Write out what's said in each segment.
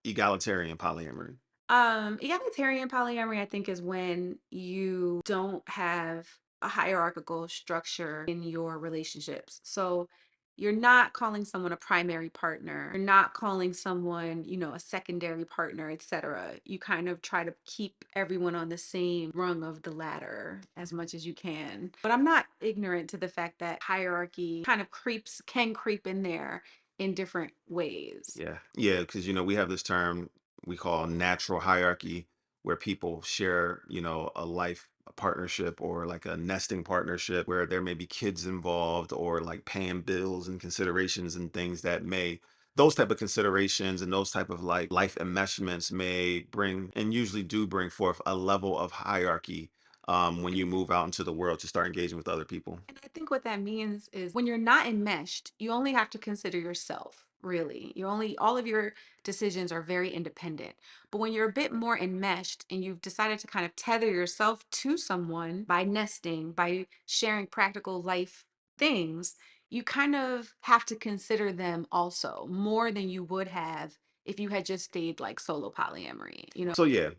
egalitarian polyamory? Egalitarian polyamory, I think, is when you don't have a hierarchical structure in your relationships. So you're not calling someone a primary partner, you're not calling someone, a secondary partner, etc. You kind of try to keep everyone on the same rung of the ladder as much as you can. But I'm not ignorant to the fact that hierarchy kind of can creep in there in different ways. Yeah, because we have this term we call natural hierarchy, where people share, a life a partnership or like a nesting partnership where there may be kids involved or like paying bills and considerations and things that may those type of considerations and those type of like life enmeshments may bring and usually do bring forth a level of hierarchy when you move out into the world to start engaging with other people. And I think what that means is when you're not enmeshed, you only have to consider yourself, really. All of your decisions are very independent. But when you're a bit more enmeshed and you've decided to kind of tether yourself to someone by nesting, by sharing practical life things, you kind of have to consider them also more than you would have if you had just stayed like solo polyamory. So yeah,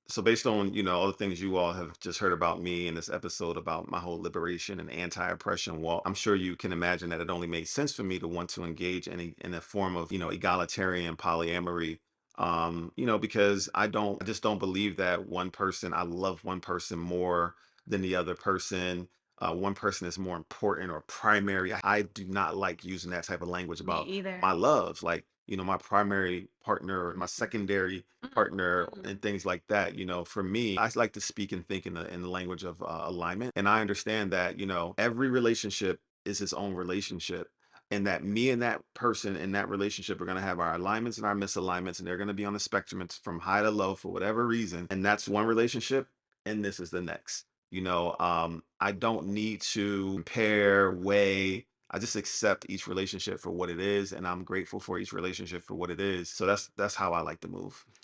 so based on, all the things you all have just heard about me in this episode about my whole liberation and anti-oppression walk, I'm sure you can imagine that it only made sense for me to want to engage in a form of, egalitarian polyamory. Because I just don't believe that I love one person more than the other person. One person is more important or primary. I do not like using that type of language Me about either. my loves. Like, my primary partner, my secondary partner, Mhm. and things like that. For me, I like to speak and think in the language of alignment. And I understand that, every relationship is its own relationship. And that me and that person in that relationship are going to have our alignments and our misalignments, and they're going to be on the spectrum. It's from high to low for whatever reason. And that's one relationship, and this is the next. I don't need to compare, weigh. I just accept each relationship for what it is, and I'm grateful for each relationship for what it is. So that's how I like to move.